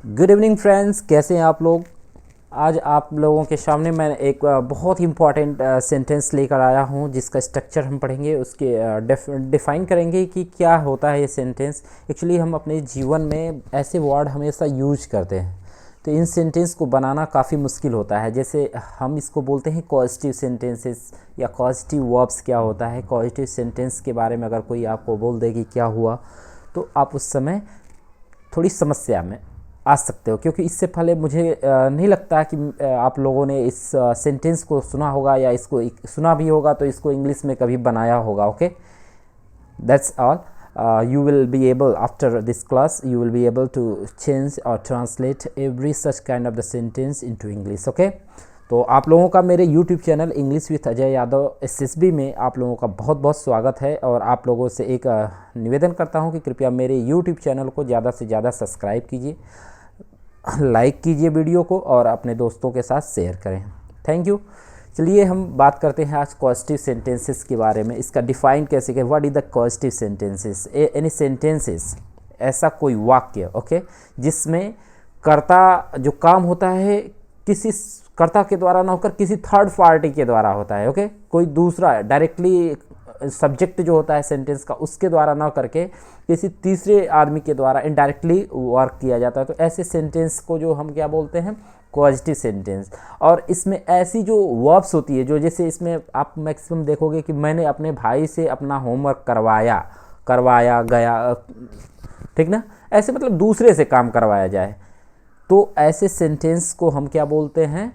Good evening friends, कैसे हैं आप लोग। आज आप लोगों के सामने मैं एक बहुत ही इम्पॉर्टेंट सेंटेंस लेकर आया हूं, जिसका स्ट्रक्चर हम पढ़ेंगे, उसके डिफ़ाइन करेंगे कि क्या होता है ये सेंटेंस। एक्चुअली हम अपने जीवन में ऐसे वर्ड हमेशा यूज करते हैं, तो इन सेंटेंस को बनाना काफ़ी मुश्किल होता है। जैसे हम इसको बोलते हैं कॉजेटिव सेंटेंसेस या कॉजेटिव वर्ब्स। क्या होता है कॉजेटिव सेंटेंस के बारे में अगर कोई आपको बोल दे कि क्या हुआ, तो आप उस समय थोड़ी समस्या में आ सकते हो, क्योंकि इससे पहले मुझे नहीं लगता कि आप लोगों ने इस सेंटेंस को सुना होगा, या इसको सुना भी होगा तो इसको इंग्लिश में कभी बनाया होगा। Okay, that's all. You will be able, after this class you will be able to change or translate every such kind of the sentence into English. Okay, तो आप लोगों का मेरे YouTube channel English with Ajay Yadav SSB में आप लोगों का बहुत बहुत स्वागत है। और आप लोगों से एक निवेदन करता हूं कि कृपया मेरे YouTube चैनल को ज़्यादा से ज़्यादा सब्सक्राइब कीजिए, लाइक कीजिए वीडियो को, और अपने दोस्तों के साथ शेयर करें। Thank you. चलिए हम बात करते हैं आज पॉजिटिव सेंटेंसेस के बारे में। इसका डिफाइन कैसे करें, what is the positive sentences. Any sentences, ऐसा कोई वाक्य ओके जिसमें कर्ता जो काम होता है किसी कर्ता के द्वारा ना होकर किसी थर्ड पार्टी के द्वारा होता है। ओके, कोई दूसरा डायरेक्टली सब्जेक्ट जो होता है सेंटेंस का उसके द्वारा ना करके किसी तीसरे आदमी के द्वारा इनडायरेक्टली वर्क किया जाता है, तो ऐसे सेंटेंस को जो हम क्या बोलते हैं, पॉजिटिव सेंटेंस। और इसमें ऐसी जो वर्ब्स होती है, जो जैसे इसमें आप मैक्सिमम देखोगे कि मैंने अपने भाई से अपना होमवर्क करवाया गया, ठीक ना, ऐसे मतलब दूसरे से काम करवाया जाए, तो ऐसे सेंटेंस को हम क्या बोलते हैं,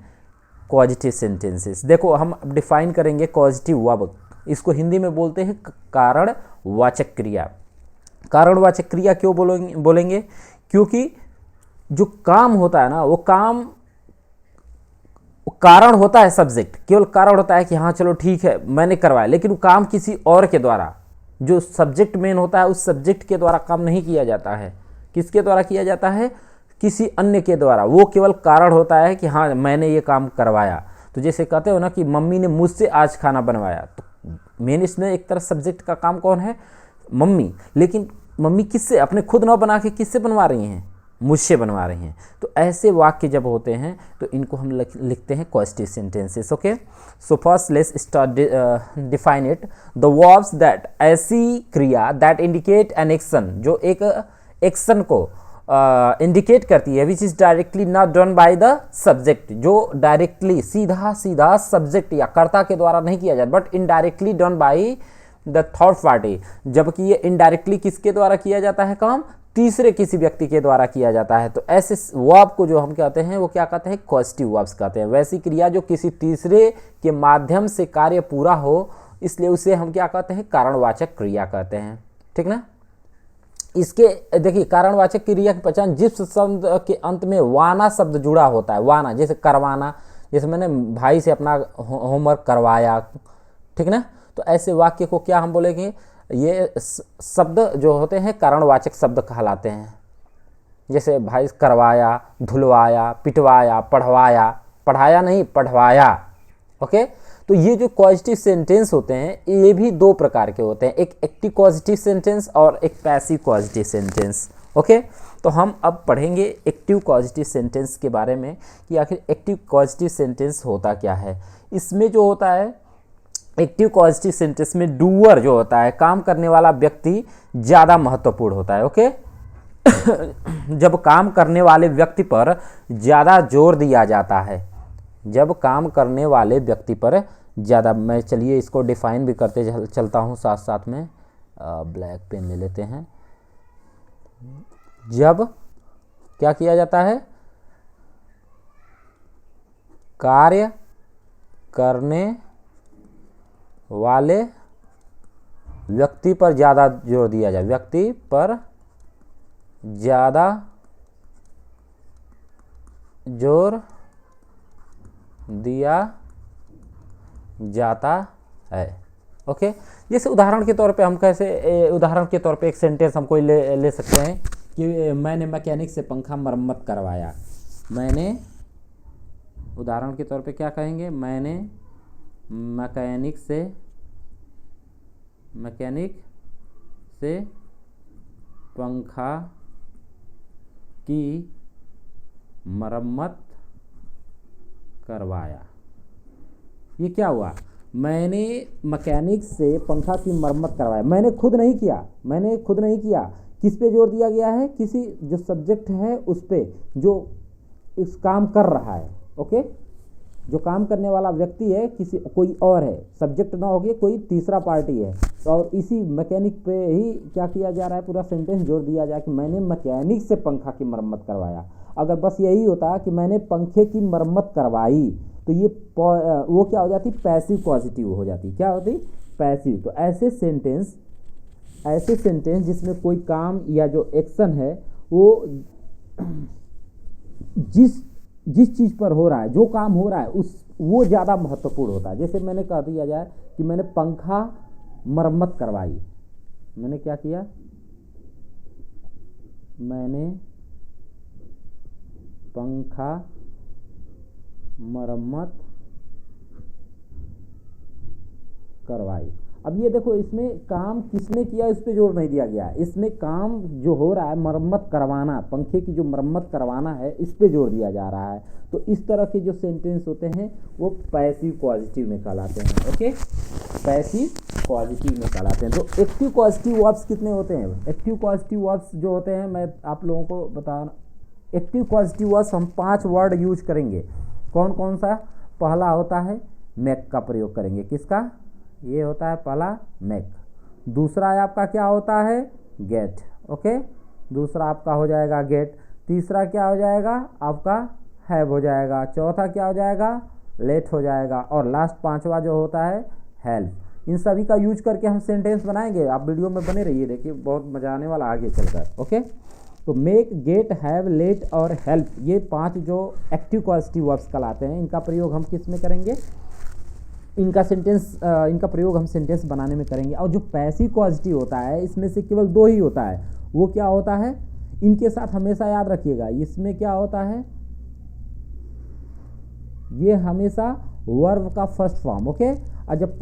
पॉजिटिव सेंटेंसेस। देखो हम डिफाइन करेंगे पॉजिटिव वर्ब, इसको हिंदी में बोलते हैं कारणवाचक क्रिया। कारणवाचक क्रिया क्यों बोलेंगे, क्योंकि जो काम होता है ना, वो काम कारण होता है, सब्जेक्ट केवल कारण होता है कि हाँ चलो ठीक है मैंने करवाया, लेकिन वो काम किसी और के द्वारा, जो सब्जेक्ट मेन होता है उस सब्जेक्ट के द्वारा काम नहीं किया जाता है। किसके द्वारा किया जाता है, किसी अन्य के द्वारा। वो केवल कारण होता है कि हाँ मैंने ये काम करवाया। तो जैसे कहते हो ना कि मम्मी ने मुझसे आज खाना बनवाया, तो मेन इसमें एक तरह सब्जेक्ट का काम कौन है, मम्मी। लेकिन मम्मी किससे, अपने खुद ना बना के किससे बनवा रही हैं, मुझसे बनवा रही हैं। तो ऐसे वाक्य जब होते हैं तो इनको हम लिखते हैं positive sentences. Okay, so first let's start define it. The verbs that, ऐसी क्रिया दैट इंडिकेट एन एक्शन, जो एक एक्शन को इंडिकेट करती है, which is directly not done by the subject, जो डायरेक्टली सीधा सीधा सब्जेक्ट या कर्ता के द्वारा नहीं किया जाता, but indirectly done by the third party, जबकि ये इनडायरेक्टली किसके द्वारा किया जाता है काम, तीसरे किसी व्यक्ति के द्वारा किया जाता है। तो ऐसे वर्ब को जो हम कहते हैं वो क्या कहते हैं, पॉजिटिव वर्ब्स कहते हैं। वैसी क्रिया जो किसी तीसरे के माध्यम से कार्य पूरा हो, इसलिए उसे हम क्या कहते हैं, कारणवाचक क्रिया कहते हैं। ठीक ना। इसके देखिए कारणवाचक क्रिया की पहचान, जिस शब्द के अंत में वाना शब्द जुड़ा होता है, वाना जैसे करवाना, जैसे मैंने भाई से अपना होमवर्क करवाया, ठीक ना, तो ऐसे वाक्य को क्या हम बोलेंगे, ये शब्द जो होते हैं कारणवाचक शब्द कहलाते हैं। जैसे भाई करवाया, धुलवाया, पिटवाया, पढ़वाया, पढ़ाया नहीं पढ़वाया। ओके, तो ये जो पॉजिटिव सेंटेंस होते हैं ये भी दो प्रकार के होते हैं, एक एक्टिव पॉजिटिव सेंटेंस और एक पैसिव पॉजिटिव सेंटेंस। ओके, तो हम अब पढ़ेंगे एक्टिव पॉजिटिव सेंटेंस के बारे में कि आखिर एक्टिव पॉजिटिव सेंटेंस होता क्या है। इसमें जो होता है एक्टिव पॉजिटिव सेंटेंस में डूअर जो होता है, काम करने वाला व्यक्ति ज़्यादा महत्वपूर्ण होता है। ओके जब काम करने वाले व्यक्ति पर ज़्यादा जोर दिया जाता है, जब काम करने वाले व्यक्ति पर ज़्यादा, मैं चलिए इसको डिफाइन भी करते चलता हूँ साथ साथ में, ब्लैक पेन ले लेते हैं। जब क्या किया जाता है, कार्य करने वाले व्यक्ति पर ज़्यादा जोर दिया जाए, व्यक्ति पर ज़्यादा जोर दिया जाता है। ओके, जैसे उदाहरण के तौर पे हम कैसे, उदाहरण के तौर पे एक सेंटेंस हम कोई ले सकते हैं कि मैंने मैकेनिक से पंखा मरम्मत करवाया। मैंने, उदाहरण के तौर पे क्या कहेंगे, मैंने मैकेनिक से पंखा की मरम्मत करवाया। ये क्या हुआ, मैंने मैकेनिक से पंखा की मरम्मत करवाया। मैंने खुद नहीं किया। किस पे जोर दिया गया है, किसी जो सब्जेक्ट है उस पे जो इस काम कर रहा है। ओके, जो काम करने वाला व्यक्ति है किसी कोई और है, सब्जेक्ट ना होके कोई तीसरा पार्टी है, और इसी मैकेनिक पे ही क्या किया जा रहा है, पूरा सेंटेंस जोड़ दिया जाए कि मैंने मैकेनिक से पंखा की मरम्मत करवाया। अगर बस यही होता कि मैंने पंखे की मरम्मत करवाई तो ये वो क्या हो जाती, पैसिव पॉजिटिव हो जाती। क्या होती, पैसिव। तो ऐसे सेंटेंस जिसमें कोई काम या जो एक्शन है वो जिस चीज़ पर हो रहा है, जो काम हो रहा है वो ज़्यादा महत्वपूर्ण होता है। जैसे मैंने कह दिया जाए कि मैंने पंखा मरम्मत करवाई। मैंने क्या किया, मैंने पंखा मरम्मत करवाई। अब ये देखो, इसमें काम किसने किया इस पे जोर नहीं दिया गया। इसमें काम जो हो रहा है मरम्मत करवाना, पंखे की जो मरम्मत करवाना है, इस पे जोर दिया जा रहा है। तो इस तरह के जो सेंटेंस होते हैं वो पैसिव पॉजिटिव में कहलाते हैं। ओके, पैसिव पॉजिटिव में कहलाते हैं। तो एक्टिव पॉजिटिव वर्ब्स कितने होते हैं? एक्टिव पॉजिटिव वर्ब्स जो होते हैं, मैं आप लोगों को बता, एक्टिव पॉजिटिव वर्ब्स हम 5 वर्ड यूज करेंगे। कौन कौन सा? पहला होता है मेक का प्रयोग करेंगे। किसका? ये होता है पहला मेक। दूसरा आपका क्या होता है? गेट। ओके, दूसरा आपका हो जाएगा गेट। तीसरा क्या हो जाएगा आपका? हैव हो जाएगा। चौथा क्या हो जाएगा? लेट हो जाएगा। और लास्ट 5वां जो होता है हेल्प। इन सभी का यूज करके हम सेंटेंस बनाएंगे। आप वीडियो में बने रहिए, देखिए बहुत मजा आने वाला आगे चलकर। ओके, तो मेक, गेट, हैव, लेट और हेल्प, ये 5 जो एक्टिव पॉजिटिव वर्ब्स कहलाते हैं, इनका प्रयोग हम किस में करेंगे? इनका प्रयोग हम सेंटेंस बनाने में करेंगे। और जो पैसिव पॉजिटिव होता है, इसमें से केवल 2 ही होता है। वो क्या होता है? इनके साथ हमेशा याद रखिएगा, इसमें क्या होता है, ये हमेशा वर्ब का फर्स्ट फॉर्म। ओके, और जब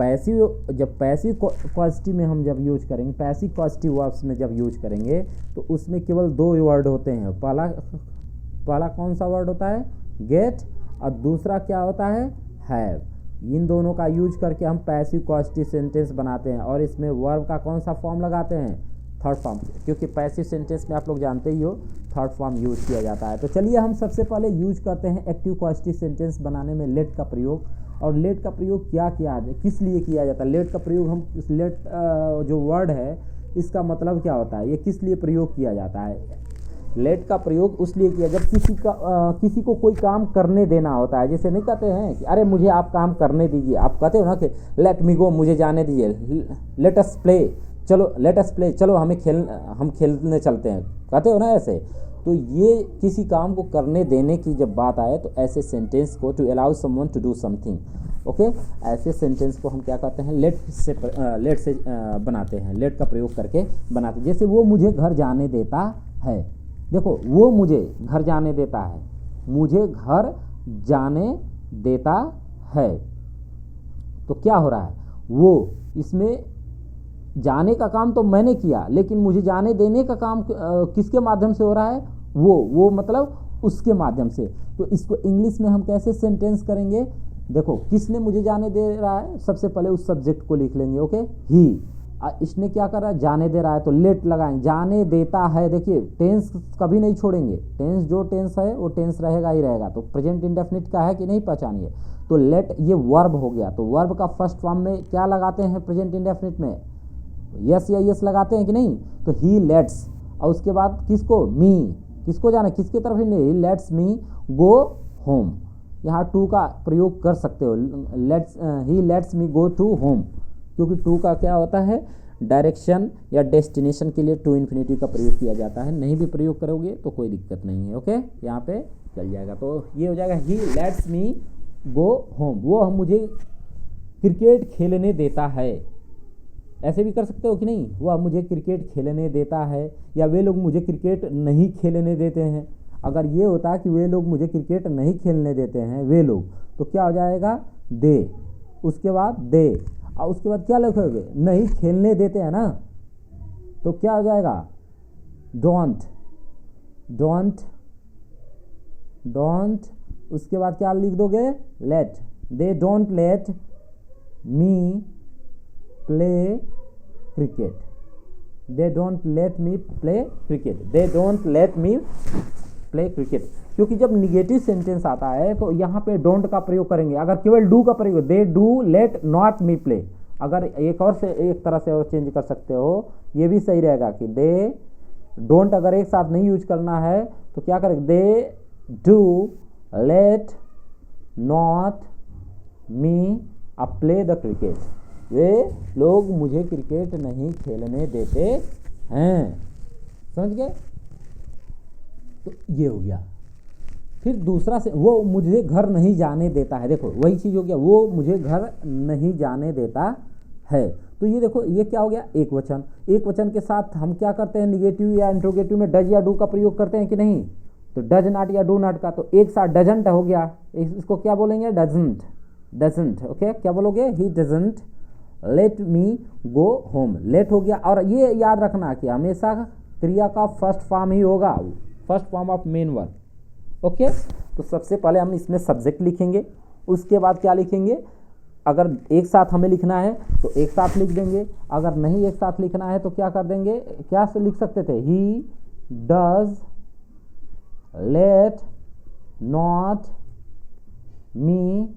पैसिव पॉजिटिव में हम जब यूज करेंगे, पैसिव पॉजिटिव वर्ब्स में जब यूज करेंगे तो उसमें केवल 2 वर्ड होते हैं। पहला कौन सा वर्ड होता है? गेट। और दूसरा क्या होता है? हैव। इन दोनों का यूज करके हम पैसिव पॉजिटिव सेंटेंस बनाते हैं। और इसमें वर्ब का कौन सा फॉर्म लगाते हैं? थर्ड फॉर्म, क्योंकि पैसिव सेंटेंस में आप लोग जानते ही हो थर्ड फॉर्म यूज किया जाता है। तो चलिए हम सबसे पहले यूज करते हैं एक्टिव पॉजिटिव सेंटेंस बनाने में लेट का प्रयोग। और लेट का प्रयोग क्या किया जाए, किस लिए किया जाता है? लेट का प्रयोग हम इस लेट जो वर्ड है इसका मतलब क्या होता है, ये किस लिए प्रयोग किया जाता है? लेट का प्रयोग उस लिए किया जब किसी को कोई काम करने देना होता है। जैसे नहीं कहते हैं कि अरे मुझे आप काम करने दीजिए, आप कहते हो ना कि लेट मी गो, मुझे जाने दीजिए, लेट अस प्ले, चलो हम खेलने चलते हैं, कहते हो ना ऐसे। तो ये किसी काम को करने देने की जब बात आए तो ऐसे सेंटेंस को, to allow someone to do something, okay, ऐसे सेंटेंस को हम क्या कहते हैं? लेट से बनाते हैं, लेट का प्रयोग करके बनाते हैं। जैसे वो मुझे घर जाने देता है। देखो, वो मुझे घर जाने देता है, मुझे घर जाने देता है, तो क्या हो रहा है? वो, इसमें जाने का काम तो मैंने किया, लेकिन मुझे जाने देने का काम किसके माध्यम से हो रहा है? वो मतलब उसके माध्यम से। तो इसको इंग्लिश में हम कैसे सेंटेंस करेंगे? देखो, किसने मुझे जाने दे रहा है? सबसे पहले उस सब्जेक्ट को लिख लेंगे। ओके, ही। इसने क्या कर रहा है? जाने दे रहा है, तो लेट लगाएंगे। जाने देता है, देखिए टेंस कभी नहीं छोड़ेंगे, टेंस जो टेंस है वो टेंस रहेगा ही रहेगा। तो प्रेजेंट इंडेफिनिट का है कि नहीं, पहचानिए। तो लेट ये वर्ब हो गया, तो वर्ब का फर्स्ट फॉर्म में क्या लगाते हैं प्रेजेंट इंडेफिनिट में? यस या यस लगाते हैं कि नहीं? तो ही लेट्स, और उसके बाद किसको? मी, किसको जाना, किसके तरफ? He lets me go home. यहाँ टू का प्रयोग कर सकते हो, he lets me go to home, क्योंकि टू का क्या होता है? डायरेक्शन या डेस्टिनेशन के लिए टू इन्फिनिटिव का प्रयोग किया जाता है। नहीं भी प्रयोग करोगे तो कोई दिक्कत नहीं है। ओके, यहाँ पे चल जाएगा। तो ये हो जाएगा ही लेट्स मी गो होम, वो हम मुझे क्रिकेट खेलने देता है। ऐसे भी कर सकते हो कि नहीं? वह मुझे क्रिकेट खेलने देता है, या वे लोग मुझे क्रिकेट नहीं खेलने देते हैं। अगर ये होता कि वे लोग मुझे क्रिकेट नहीं खेलने देते हैं, वे लोग, तो क्या हो जाएगा? दे। उसके बाद दे, और उसके बाद क्या लिखोगे? नहीं खेलने देते हैं ना, तो क्या हो जाएगा? डोंट डोंट, उसके बाद क्या लिख दोगे, let, they don't let me play cricket, they don't let me play cricket, they don't let me play cricket. क्योंकि जब निगेटिव सेंटेंस आता है तो यहाँ पे डोंट का प्रयोग करेंगे। अगर केवल डू का प्रयोग, दे do let not me play, अगर एक और से एक तरह से और चेंज कर सकते हो, ये भी सही रहेगा कि दे डोंट अगर एक साथ नहीं यूज करना है तो क्या करेंगे, they do let not me play the cricket, वे लोग मुझे क्रिकेट नहीं खेलने देते हैं। समझ गए? तो ये हो गया। फिर दूसरा से, वो मुझे घर नहीं जाने देता है, देखो वही चीज़ हो गया, वो मुझे घर नहीं जाने देता है। तो ये देखो ये क्या हो गया, एक वचन। एक वचन के साथ हम क्या करते हैं, निगेटिव या इंट्रोगेटिव में डज या डू का प्रयोग करते हैं कि नहीं, तो डज नॉट या डू नॉट का, तो एक साथ डजंट हो गया, इसको क्या बोलेंगे, डजंट, डजंट। ओके, क्या बोलोगे, he doesn't let me go home, late हो गया। और ये याद रखना कि हमेशा क्रिया का फर्स्ट फॉर्म ही होगा, first form of main verb. Okay, तो सबसे पहले हम इसमें सब्जेक्ट लिखेंगे, उसके बाद क्या लिखेंगे, अगर एक साथ हमें लिखना है तो एक साथ लिख देंगे, अगर नहीं एक साथ लिखना है तो क्या कर देंगे, क्या से लिख सकते थे, he does late not me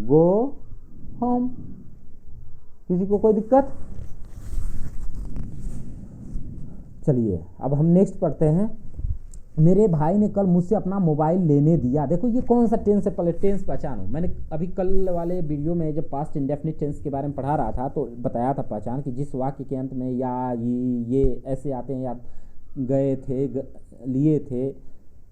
go home. किसी को कोई दिक्कत? चलिए अब हम नेक्स्ट पढ़ते हैं। मेरे भाई ने कल मुझसे अपना मोबाइल लेने दिया। देखो ये कौन सा टेंस है, पहले टेंस पहचानो। मैंने अभी कल वाले वीडियो में जब पास्ट इंडेफिनिट टेंस के बारे में पढ़ा रहा था तो बताया था पहचान कि जिस वाक्य के अंत में या ये ऐसे आते हैं, या गए थे, लिए थे,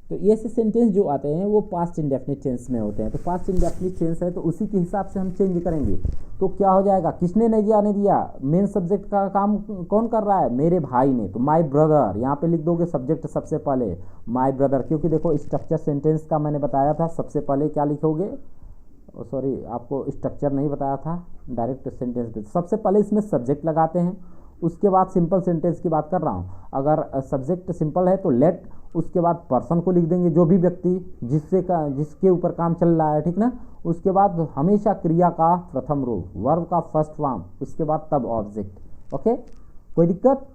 तो ये ऐसे सेंटेंस जो आते हैं वो पास्ट इंडेफिनिट टेंस में होते हैं। तो पास्ट इंडेफिनिट टेंस है तो उसी के हिसाब से हम चेंज करेंगे। तो क्या हो जाएगा, किसने नहीं जाने दिया, मेन सब्जेक्ट का काम कौन कर रहा है, मेरे भाई ने, तो माय ब्रदर, यहाँ पे लिख दोगे सब्जेक्ट सबसे पहले माय ब्रदर, क्योंकि देखो स्ट्रक्चर सेंटेंस का मैंने बताया था, सबसे पहले क्या लिखोगे, सॉरी आपको स्ट्रक्चर नहीं बताया था, डायरेक्ट सेंटेंस पे सबसे पहले इसमें सब्जेक्ट लगाते हैं, उसके बाद सिंपल सेंटेंस की बात कर रहा हूँ। अगर सब्जेक्ट सिंपल है तो लेट, उसके बाद पर्सन को लिख देंगे, जो भी व्यक्ति जिसके ऊपर काम चल रहा है, ठीक ना। उसके बाद हमेशा क्रिया का प्रथम रूप, वर्ब का फर्स्ट फॉर्म, उसके बाद तब ऑब्जेक्ट। ओके, कोई दिक्कत?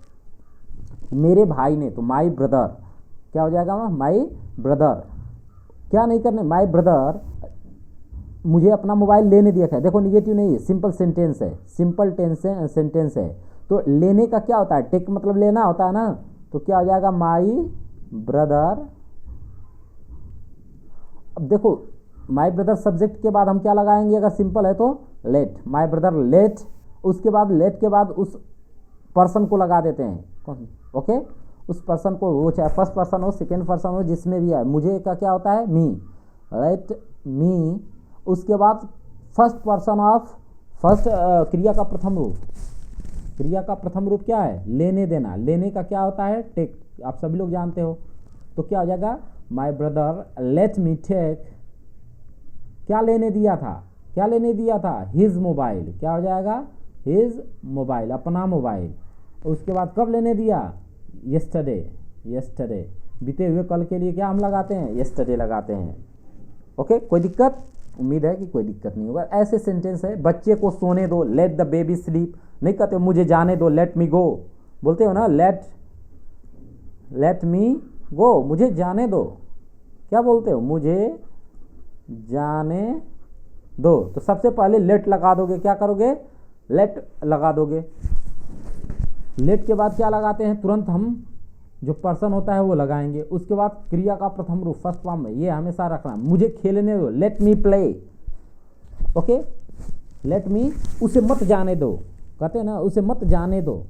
मेरे भाई ने, तो माई ब्रदर, क्या हो जाएगा, माई ब्रदर, क्या नहीं करने, माई ब्रदर मुझे अपना मोबाइल लेने दिया है। देखो निगेटिव नहीं है, सिंपल सेंटेंस है, सिंपल सेंटेंस है। तो लेने का क्या होता है, टेक मतलब लेना होता है ना, तो क्या हो जाएगा, माई ब्रदर। अब देखो माई ब्रदर सब्जेक्ट के बाद हम क्या लगाएंगे, अगर सिंपल है तो लेट, माई ब्रदर लेट, उसके बाद लेट के बाद उस पर्सन को लगा देते हैं। ओके, उस पर्सन को, वो चाहे फर्स्ट पर्सन हो सेकेंड पर्सन हो, जिसमें भी है, मुझे का क्या होता है, मी, लेट मी, उसके बाद फर्स्ट पर्सन ऑफ फर्स्ट, क्रिया का प्रथम रूप, क्रिया का प्रथम रूप क्या है, लेने देना, लेने का क्या होता है, टेक, आप सभी लोग जानते हो। तो क्या हो जाएगा, my brother let me take, क्या लेने दिया था, क्या लेने दिया था, हिज मोबाइल, क्या हो जाएगा, हिज मोबाइल, अपना मोबाइल। उसके बाद कब लेने दिया, यस्टरडे, यस्टरडे, बीते हुए कल के लिए क्या हम लगाते हैं, यस्टरडे लगाते हैं। ओके, कोई दिक्कत? उम्मीद है कि कोई दिक्कत नहीं होगा। ऐसे सेंटेंस है, बच्चे को सोने दो, लेट द बेबी स्लीप, नहीं कहते मुझे जाने दो, लेट मी गो, बोलते हो ना, लेट मी गो, मुझे जाने दो, क्या बोलते हो, मुझे जाने दो। तो सबसे पहले लेट लगा दोगे, क्या करोगे, लेट लगा दोगे। लेट के बाद क्या लगाते हैं, तुरंत हम जो पर्सन होता है वो लगाएंगे। उसके बाद क्रिया का प्रथम रूप फर्स्ट फॉर्म में, ये हमेशा रखना, मुझे खेलने दो, late me play. Okay, let me, उसे मत जाने दो, कहते हैं ना, उसे मत जाने दो,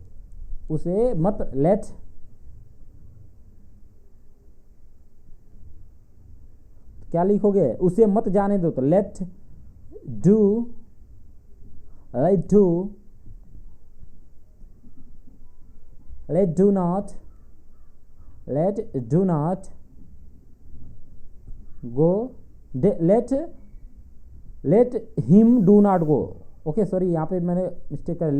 उसे मत, लेट, क्या लिखोगे, उसे मत जाने दो, तो let do, let do, let do not, let do not go, let him do not go। Okay sorry, यहाँ पे मैंने मिस्टेक कर,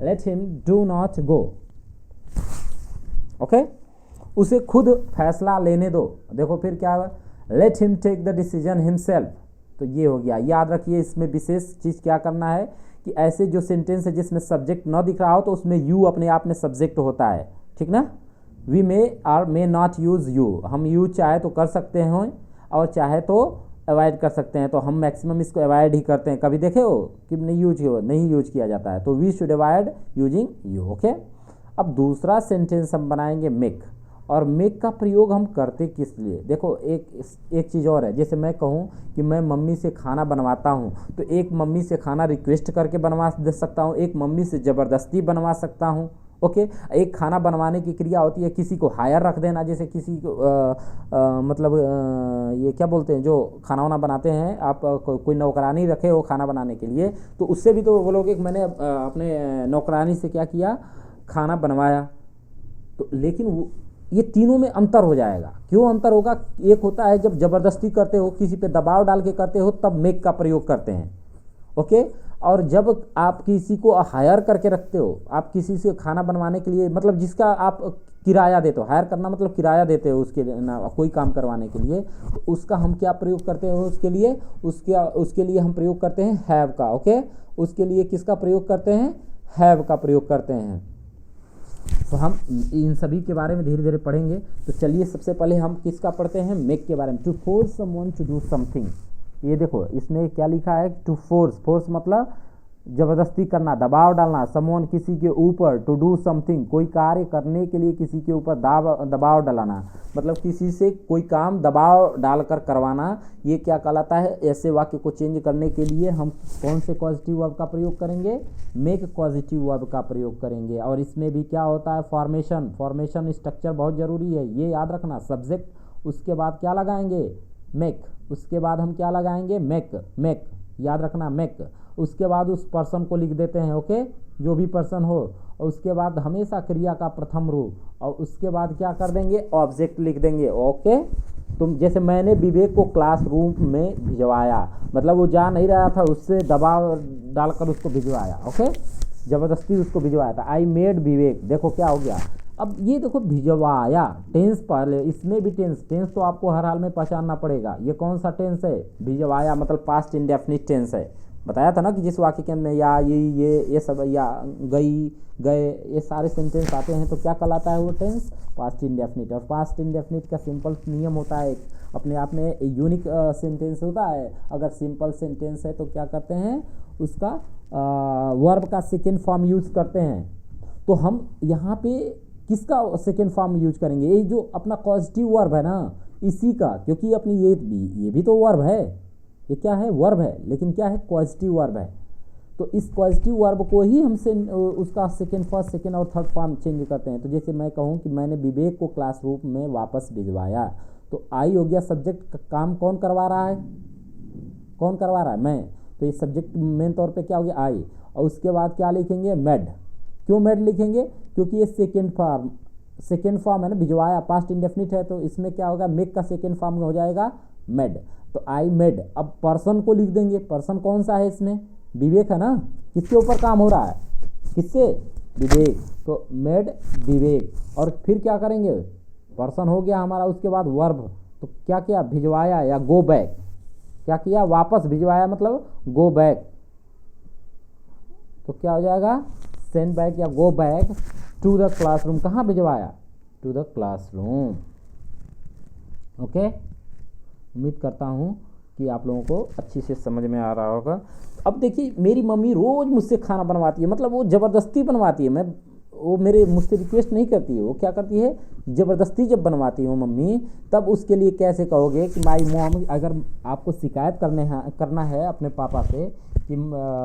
let him do not go। Okay, उसे खुद फैसला लेने दो। देखो फिर क्या है, let him take the decision himself. तो ये हो गया। याद रखिए इसमें विशेष चीज़ क्या करना है कि ऐसे जो सेंटेंस है जिसमें सब्जेक्ट ना दिख रहा हो तो उसमें यू अपने आप में सब्जेक्ट होता है, ठीक ना। We may or may not use you, हम यूज चाहे तो कर सकते हैं और चाहे तो अवॉइड कर सकते हैं। तो हम मैक्सिमम इसको अवॉइड ही करते हैं। कभी देखे हो कि नहीं यूज किया जाता है, तो we should avoid using you. Okay, अब दूसरा सेंटेंस हम बनाएंगे मेक। और मेक का प्रयोग हम करते किस लिए, देखो एक चीज़ और है। जैसे मैं कहूँ कि मैं मम्मी से खाना बनवाता हूँ, तो एक मम्मी से खाना रिक्वेस्ट करके बनवा दे सकता हूँ, एक मम्मी से ज़बरदस्ती बनवा सकता हूँ। ओके, एक खाना बनवाने की क्रिया होती है किसी को हायर रख देना, जैसे किसी को मतलब ये क्या बोलते हैं जो खाना वाना बनाते हैं, आप कोई नौकरानी रखे हो खाना बनाने के लिए, तो उससे भी तो बोलोगे कि मैंने अपने नौकरानी से क्या किया, खाना बनवाया। तो लेकिन ये तीनों में अंतर हो जाएगा। क्यों अंतर होगा, एक होता है जब ज़बरदस्ती करते हो, किसी पे दबाव डाल के करते हो, तब मेक का प्रयोग करते हैं। ओके, और जब आप किसी को हायर करके रखते हो, आप किसी से खाना बनवाने के लिए, मतलब जिसका आप किराया देते हो, हायर करना मतलब किराया देते हो उसके ना कोई काम करवाने के लिए, तो उसका हम क्या प्रयोग करते हैं, उसके लिए हम प्रयोग करते हैं हैव का। ओके, उसके लिए किसका प्रयोग करते हैं, हैव का प्रयोग करते हैं। तो हम इन सभी के बारे में धीरे धीरे पढ़ेंगे। तो चलिए सबसे पहले हम किसका पढ़ते हैं, मेक के बारे में। To force someone to do something, ये देखो इसमें क्या लिखा है, टू फोर्स मतलब ज़बरदस्ती करना, दबाव डालना, समवन किसी के ऊपर, टू डू समथिंग कोई कार्य करने के लिए किसी के ऊपर दबाव डालना, मतलब किसी से कोई काम दबाव डालकर करवाना, ये क्या कहलाता है। ऐसे वाक्य को चेंज करने के लिए हम कौन से पॉजिटिव वर्ब का प्रयोग करेंगे, मेक पॉजिटिव वर्ब का प्रयोग करेंगे। और इसमें भी क्या होता है, फॉर्मेशन स्ट्रक्चर बहुत ज़रूरी है, ये याद रखना। सब्जेक्ट, उसके बाद क्या लगाएंगे, मेक, उसके बाद हम क्या लगाएंगे, मेक, याद रखना मेक। उसके बाद उस पर्सन को लिख देते हैं, ओके, जो भी पर्सन हो, और उसके बाद हमेशा क्रिया का प्रथम रूप, और उसके बाद क्या कर देंगे, ऑब्जेक्ट लिख देंगे। ओके, तुम जैसे मैंने विवेक को क्लासरूम में भिजवाया, मतलब वो जा नहीं रहा था, उससे दबाव डालकर उसको भिजवाया। ओके, ज़बरदस्ती उसको भिजवाया था। आई मेड विवेक, देखो क्या हो गया। अब ये देखो भिजवाया, टेंस पहले, इसमें भी टेंस तो आपको हर हाल में पहचानना पड़ेगा। ये कौन सा टेंस है, भिजवाया मतलब पास्ट इंडेफिनिट टेंस है। बताया था ना कि जिस वाक्य के अंदर या ये सब या गई गए ये सारे सेंटेंस आते हैं तो क्या कहलाता है वो टेंस, पास्ट इंडेफिनिट। और पास्ट इंडेफिनिट का सिंपल नियम होता है, अपने आप में यूनिक सेंटेंस होता है। अगर सिंपल सेंटेंस है तो क्या करते हैं, उसका वर्ब का सेकेंड फॉर्म यूज करते हैं। तो हम यहाँ पे किसका सेकेंड फॉर्म यूज करेंगे, ये जो अपना पॉजिटिव वर्ब है ना, इसी का, क्योंकि अपनी ये भी तो वर्ब है, ये क्या है, वर्ब है, लेकिन क्या है, पॉजिटिव वर्ब है। तो इस पॉजिटिव वर्ब को ही हम उसका फर्स्ट सेकेंड और थर्ड फॉर्म चेंज करते हैं। तो जैसे मैं कहूँ कि मैंने विवेक को क्लासरूम में वापस भिजवाया, तो आई हो गया सब्जेक्ट, काम कौन करवा रहा है, मैं। तो ये सब्जेक्ट मेन तौर पे क्या हो गया, आई। और उसके बाद क्या लिखेंगे, मेड। क्यों मेड लिखेंगे, क्योंकि ये सेकेंड फॉर्म है ना, भिजवाया पास्ट इंडेफिनिट है, तो इसमें क्या होगा, मेक का सेकेंड फॉर्म हो जाएगा मेड। तो आई मेड। अब पर्सन को लिख देंगे, पर्सन कौन सा है इसमें, विवेक है ना, किसके ऊपर काम हो रहा है, किससे, विवेक, तो मेड विवेक। और फिर क्या करेंगे, पर्सन हो गया हमारा, उसके बाद वर्ब, तो क्या किया, भिजवाया या गो बैक, क्या किया, वापस भिजवाया मतलब गो बैक, तो क्या हो जाएगा, सेंड बैक या go back to the classroom. कहाँ भिजवाया, टू द क्लासरूम। ओके, उम्मीद करता हूँ कि आप लोगों को अच्छी से समझ में आ रहा होगा। अब देखिए मेरी मम्मी रोज़ मुझसे खाना बनवाती है, मतलब वो ज़बरदस्ती बनवाती है, वो मुझसे रिक्वेस्ट नहीं करती है, वो क्या करती है, ज़बरदस्ती जब बनवाती हो मम्मी, तब उसके लिए कैसे कहोगे कि माई मॉम। अगर आपको शिकायत करना है अपने पापा से कि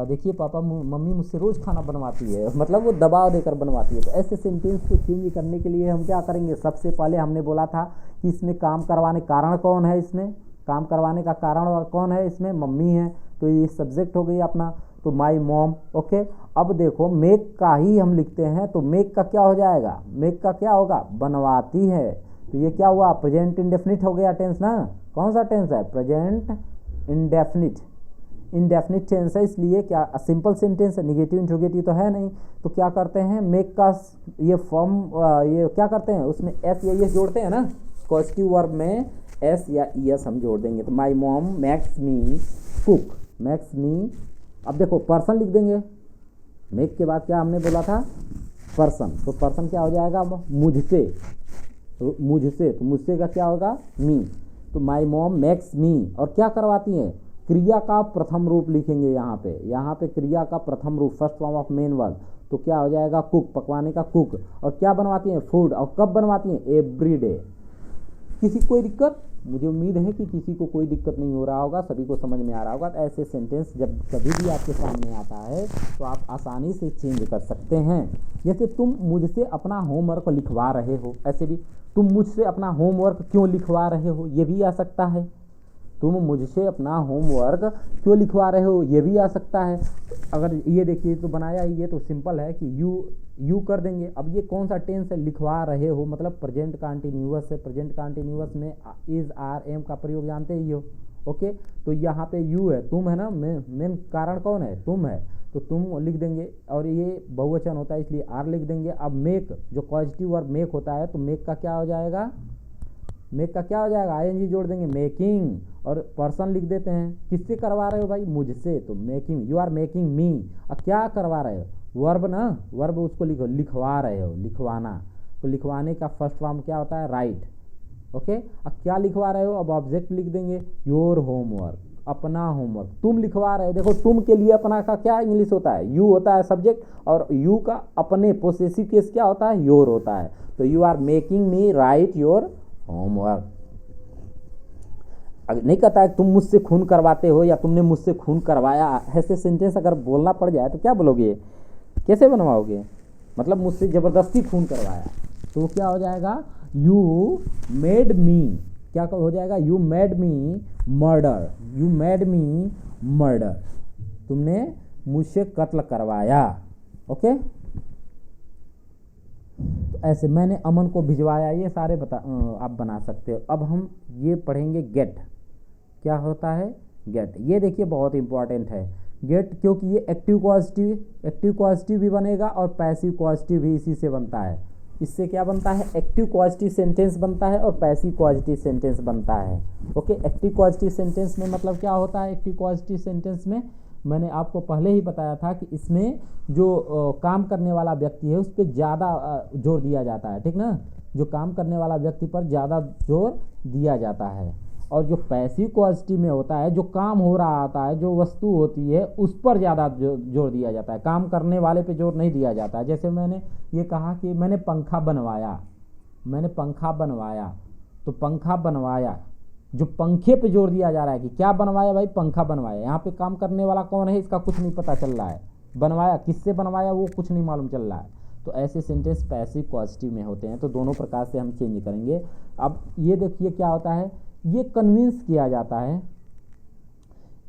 देखिए पापा मम्मी मुझसे रोज़ खाना बनवाती है, मतलब वो दबाव देकर बनवाती है, तो ऐसे सेंटेंस को चेंज करने के लिए हम क्या करेंगे, सबसे पहले हमने बोला था कि इसमें काम करवाने कारण कौन है, इसमें काम करवाने का कारण कौन है, इसमें मम्मी है, तो ये सब्जेक्ट हो गई अपना, तो माई मॉम। ओके, अब देखो मेक का ही हम लिखते हैं, तो मेक का क्या हो जाएगा, मेक का क्या होगा, बनवाती है, तो ये क्या हुआ, प्रेजेंट इंडेफिनिट हो गया टेंस ना। कौन सा टेंस है, प्रेजेंट इंडेफिनिट। इंडेफिनिट टेंस है, इसलिए क्या सिंपल सेंटेंस है, निगेटिव इंट्रोगेटिव तो है नहीं, तो क्या करते हैं मेक का ये फॉर्म, ये क्या करते हैं उसमें एस या एस जोड़ते हैं ना, पॉजिटिव वर्ब में एस या एस हम जोड़ देंगे। तो my mom makes me cook, makes me, अब देखो पर्सन लिख देंगे, मेक के बाद क्या हमने बोला था पर्सन, तो पर्सन क्या हो जाएगा मुझसे, मुझसे, तो मुझसे का क्या होगा मी, तो माई मॉम मैक्स मी, और क्या करवाती हैं क्रिया का प्रथम रूप लिखेंगे यहाँ पे क्रिया का प्रथम रूप first form of main verb, तो क्या हो जाएगा कुक, पकवाने का कुक, और क्या बनवाती हैं फूड, और कब बनवाती हैं एवरी डे। किसी कोई दिक्कत, मुझे उम्मीद है कि किसी को कोई दिक्कत नहीं हो रहा होगा, सभी को समझ में आ रहा होगा। तो ऐसे सेंटेंस जब कभी भी आपके सामने आता है तो आप आसानी से चेंज कर सकते हैं। जैसे तुम मुझसे अपना होमवर्क लिखवा रहे हो, ऐसे भी तुम मुझसे अपना होमवर्क क्यों लिखवा रहे हो, ये भी आ सकता है। तुम मुझसे अपना होमवर्क क्यों लिखवा रहे हो, ये भी आ सकता है। अगर ये देखिए तो बनाया, ये तो सिंपल है कि यू कर देंगे। अब ये कौन सा टेंस है, लिखवा रहे हो मतलब प्रेजेंट कंटिन्यूअस है, प्रेजेंट कंटिन्यूअस में इज आर एम का प्रयोग जानते ही हो। ओके, तो यहाँ पे यू है, तुम है ना, मेन कारण कौन है, तुम है, तो तुम लिख देंगे, और ये बहुवचन होता है इसलिए आर लिख देंगे। अब मेक, जो पॉजिटिव वर्ब मेक होता है, तो मेक का क्या हो जाएगा, मेक का क्या हो जाएगा आईएनजी जोड़ देंगे, मेकिंग, और पर्सन लिख देते हैं, किससे करवा रहे हो भाई, मुझसे, तो making, you are making me. अब क्या करवा रहे हो, वर्ब ना, वर्ब उसको लिखो, लिखवा रहे हो, लिखवाना, तो लिखवाने का फर्स्ट फॉर्म क्या होता है राइट। ओके, अब क्या लिखवा रहे हो, अब ऑब्जेक्ट लिख देंगे योर होमवर्क, अपना होमवर्क, तुम लिखवा रहे हो। देखो तुम के लिए अपना का क्या इंग्लिश होता है, यू होता है सब्जेक्ट, और यू का अपने पोसेसिव केस क्या होता है, योर होता है। तो you are making me write your homework. नहीं कहता है तुम मुझसे खून करवाते हो या तुमने मुझसे खून करवाया, ऐसे सेंटेंस अगर बोलना पड़ जाए तो क्या बोलोगे, कैसे बनवाओगे, मतलब मुझसे ज़बरदस्ती खून करवाया, तो क्या हो जाएगा यू मेड मी, क्या हो जाएगा you made me murder, you made me murder, तुमने मुझसे कत्ल करवाया। ओके, तो ऐसे मैंने अमन को भिजवाया, ये सारे आप बना सकते हो। अब हम ये पढ़ेंगे गेट, क्या होता है गेट, ये देखिए बहुत इंपॉर्टेंट है गेट, क्योंकि ये एक्टिव पॉजिटिव भी बनेगा और पैसिव पॉजिटिव भी इसी से बनता है। इससे क्या बनता है, एक्टिव पॉजिटिव सेंटेंस बनता है और पैसिव पॉजिटिव सेंटेंस बनता है। ओके, एक्टिव पॉजिटिव सेंटेंस में मतलब क्या होता है, एक्टिव पॉजिटिव सेंटेंस में मैंने आपको पहले ही बताया था कि इसमें जो काम करने वाला व्यक्ति है उस पर ज़्यादा जोर दिया जाता है, ठीक ना, जो काम करने वाला व्यक्ति पर ज़्यादा जोर दिया जाता है। और जो पैसिव पॉजिटिव में होता है, जो काम हो रहा आता है, जो वस्तु होती है उस पर ज़्यादा जोर दिया जाता है, काम करने वाले पे जोर नहीं दिया जाता है। जैसे मैंने ये कहा कि मैंने पंखा बनवाया, मैंने पंखा बनवाया, तो पंखा बनवाया, जो पंखे पे जोर दिया जा रहा है कि क्या बनवाया भाई, पंखा बनवाया। यहाँ पे काम करने वाला कौन है इसका कुछ नहीं पता चल रहा है, बनवाया किससे बनवाया वो कुछ नहीं मालूम चल रहा है। तो ऐसे सेंटेंस पैसिव पॉजिटिव में होते हैं, तो दोनों प्रकार से हम चेंज करेंगे। अब ये देखिए क्या होता है, ये कन्विंस किया जाता है,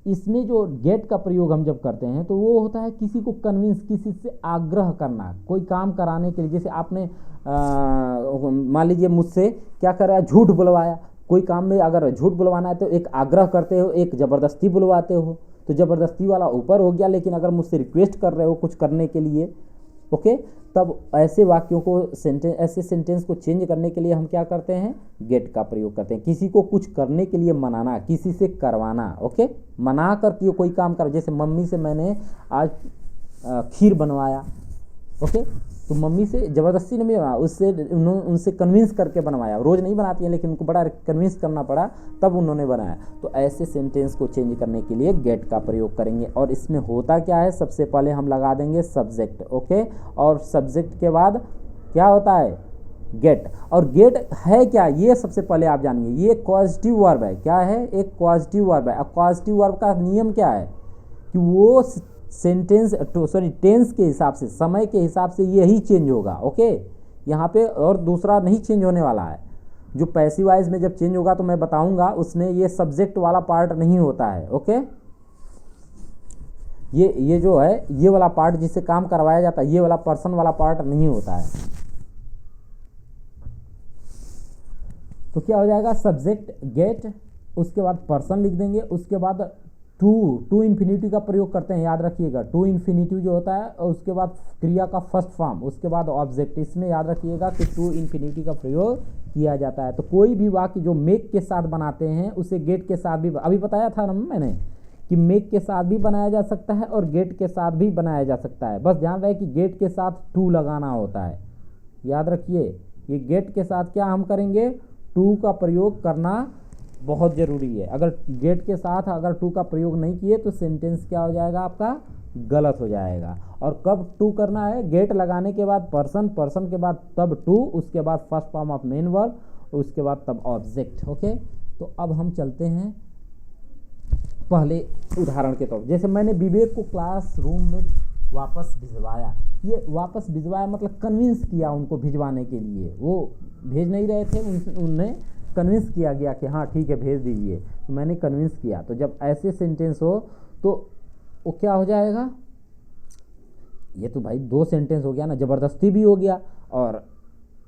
इसमें जो गेट का प्रयोग हम जब करते हैं तो वो होता है किसी को कन्विंस, किसी से आग्रह करना, कोई काम कराने के लिए। जैसे आपने मान लीजिए मुझसे क्या कर रहा है, झूठ बुलवाया, कोई काम में अगर झूठ बुलवाना है तो एक आग्रह करते हो, एक ज़बरदस्ती बुलवाते हो, तो ज़बरदस्ती वाला ऊपर हो गया, लेकिन अगर मुझसे रिक्वेस्ट कर रहे हो कुछ करने के लिए, ओके, तब ऐसे वाक्यों को ऐसे सेंटेंस को चेंज करने के लिए हम क्या करते हैं, गेट का प्रयोग करते हैं। किसी को कुछ करने के लिए मनाना, किसी से करवाना, ओके, मना कर कि कोई काम कर, जैसे मम्मी से मैंने आज खीर बनवाया, ओके, तो मम्मी से ज़बरदस्ती नहीं बनाया, उससे उनसे कन्विंस करके बनवाया, रोज़ नहीं बनाती हैं लेकिन उनको बड़ा कन्विंस करना पड़ा तब उन्होंने बनाया। तो ऐसे सेंटेंस को चेंज करने के लिए गेट का प्रयोग करेंगे। और इसमें होता क्या है, सबसे पहले हम लगा देंगे सब्जेक्ट, ओके, और सब्जेक्ट के बाद क्या होता है गेट। और गेट है क्या, ये सबसे पहले आप जानिए, ये पॉजिटिव वर्ब है, क्या है, एक पॉजिटिव वर्ब है। अब पॉजिटिव वर्ब का नियम क्या है कि वो सेंटेंस टेंस के हिसाब से, समय के हिसाब से यही चेंज होगा, ओके, यहाँ पे और दूसरा नहीं चेंज होने वाला है। जो पैसिव वॉइस में जब चेंज होगा तो मैं बताऊंगा, उसमें ये सब्जेक्ट वाला पार्ट नहीं होता है, ओके, ये जो है ये वाला पार्ट जिससे काम करवाया जाता है, ये वाला पर्सन वाला पार्ट नहीं होता है। तो क्या हो जाएगा, सब्जेक्ट गेट, उसके बाद पर्सन लिख देंगे, उसके बाद टू इन्फिनिटिव का प्रयोग करते हैं, याद रखिएगा। टू इन्फिनिटिव जो होता है और उसके बाद क्रिया का फर्स्ट फॉर्म, उसके बाद ऑब्जेक्ट, इसमें याद रखिएगा कि टू इन्फिनिटिव का प्रयोग किया जाता है। तो कोई भी वाक्य जो मेक के साथ बनाते हैं उसे गेट के साथ भी, अभी बताया था ना मैंने कि मेक के साथ भी बनाया जा सकता है और गेट के साथ भी बनाया जा सकता है। बस ध्यान रहे कि गेट के साथ टू लगाना होता है, याद रखिए। ये गेट के साथ क्या हम करेंगे, टू का प्रयोग करना बहुत ज़रूरी है। अगर गेट के साथ अगर टू का प्रयोग नहीं किए तो सेंटेंस क्या हो जाएगा आपका, गलत हो जाएगा। और कब टू करना है, गेट लगाने के बाद पर्सन, पर्सन के बाद तब टू, उसके बाद first form of main verb, उसके बाद तब ऑब्जेक्ट। ओके, तो अब हम चलते हैं पहले उदाहरण के तौर। जैसे मैंने विवेक को क्लासरूम में वापस भिजवाया, ये वापस भिजवाया मतलब कन्विंस किया उनको भिजवाने के लिए। वो भेज नहीं रहे थे, उन्हें कन्विंस किया गया कि हाँ ठीक है भेज दीजिए, तो मैंने कन्विंस किया। तो जब ऐसे सेंटेंस हो तो वो क्या हो जाएगा, ये तो भाई दो सेंटेंस हो गया ना, ज़बरदस्ती भी हो गया। और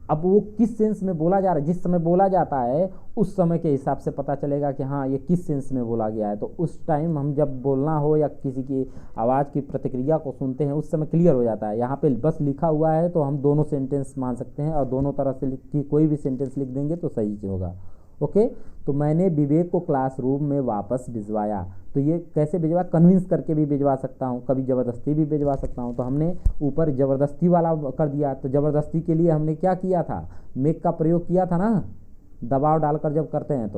अब वो किस सेंस में बोला जा रहा है, जिस समय बोला जाता है उस समय के हिसाब से पता चलेगा कि हाँ ये किस सेंस में बोला गया है। तो उस टाइम हम जब बोलना हो या किसी की आवाज़ की प्रतिक्रिया को सुनते हैं उस समय क्लियर हो जाता है। यहाँ पे बस लिखा हुआ है तो हम दोनों सेंटेंस मान सकते हैं और दोनों तरह से कोई भी सेंटेंस लिख देंगे तो सही होगा। ओके, तो मैंने विवेक को क्लासरूम में वापस भिजवाया, तो ये कैसे भिजवा, कन्विंस करके भी भिजवा सकता हूँ, कभी ज़बरदस्ती भी भिजवा सकता हूँ। तो हमने ऊपर ज़बरदस्ती वाला कर दिया, तो ज़बरदस्ती के लिए हमने क्या किया था, मेक का प्रयोग किया था ना, दबाव डालकर जब करते हैं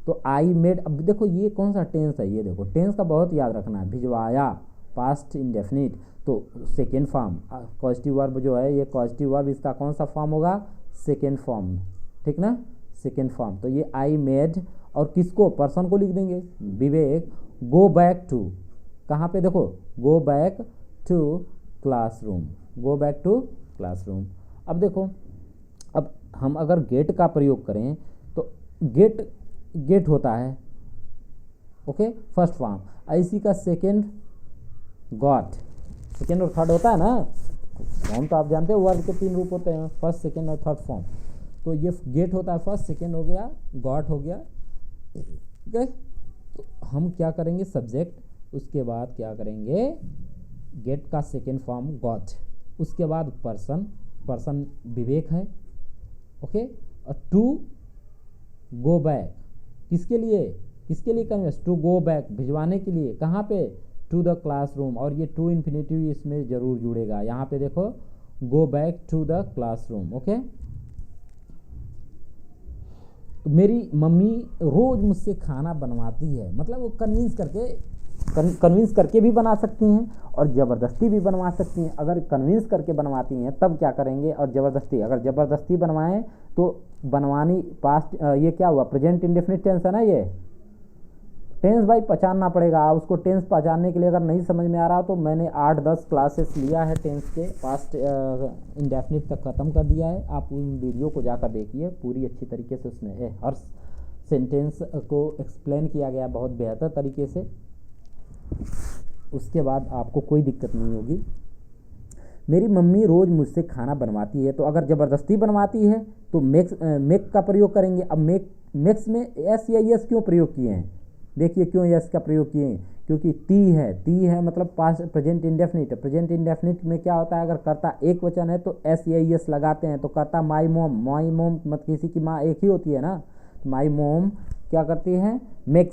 तो आई मेड। अब देखो ये कौन सा टेंस है, ये देखो टेंस का बहुत याद रखना है। भिजवाया पास्ट इंडेफिनिट, तो सेकेंड फॉर्म, पॉजिटिव वर्ब जो है ये पॉजिटिव वर्ब, इसका कौन सा फॉर्म होगा, सेकेंड फॉर्म, ठीक ना, सेकेंड फॉर्म। तो ये आई मेड, और किसको, पर्सन को लिख देंगे, विवेक गो बैक टू, कहाँ पे देखो, go back to classroom, go back to classroom. अब देखो, अब हम अगर गेट का प्रयोग करें तो गेट होता है, ओके, फर्स्ट फॉर्म। इसी का सेकेंड गॉट, सेकेंड और थर्ड होता है ना फॉर्म, तो आप जानते हो वर्ब के तीन रूप होते हैं, फर्स्ट सेकेंड और थर्ड फॉर्म। तो ये गेट होता है फर्स्ट, सेकेंड हो गया, गॉट हो गया, ठीक है। तो हम क्या करेंगे, सब्जेक्ट, उसके बाद क्या करेंगे, गेट का सेकेंड फॉर्म गॉट, उसके बाद पर्सन, पर्सन विवेक है, ओके। और टू गो बैक, किसके लिए कन्वेंस, टू गो बैक, भिजवाने के लिए, कहाँ पे, टू द क्लासरूम। और ये टू इन्फिनिटिव इसमें जरूर जुड़ेगा, यहाँ पे देखो go back to the classroom, okay. तो मेरी मम्मी रोज़ मुझसे खाना बनवाती है, मतलब वो कन्विंस करके भी बना सकती हैं और ज़बरदस्ती भी बनवा सकती हैं। अगर कन्विंस करके बनवाती हैं तब क्या करेंगे, और ज़बरदस्ती, अगर ज़बरदस्ती बनवाएं तो बनवानी पास्ट, ये क्या हुआ, प्रेजेंट इंडेफिनिट टेंस है ना, ये टेंस भाई पहचानना पड़ेगा। उसको टेंस पहचानने के लिए अगर नहीं समझ में आ रहा तो मैंने 8-10 क्लासेस लिया है टेंस के, पास्ट इंडेफिनिट तक ख़त्म कर दिया है। आप उन वीडियो को जाकर देखिए, पूरी अच्छी तरीके से उसमें हर सेंटेंस को एक्सप्लेन किया गया बहुत बेहतर तरीके से। उसके बाद आपको कोई दिक्कत नहीं होगी। मेरी मम्मी रोज़ मुझसे खाना बनवाती है, तो अगर ज़बरदस्ती बनवाती है तो मेक का प्रयोग करेंगे। अब मेक्स में एस या यस क्यों प्रयोग किए हैं, देखिए क्यों यस का प्रयोग किए हैं, क्योंकि टी है मतलब पास्ट प्रेजेंट इंडेफिनिट है। प्रेजेंट इंडेफिनिट में क्या होता है, अगर कर्ता एक वचन है तो एस या यस लगाते हैं। तो कर्ता माई मोम मतलब किसी की माँ एक ही होती है ना, माई मोम क्या करती है, मेक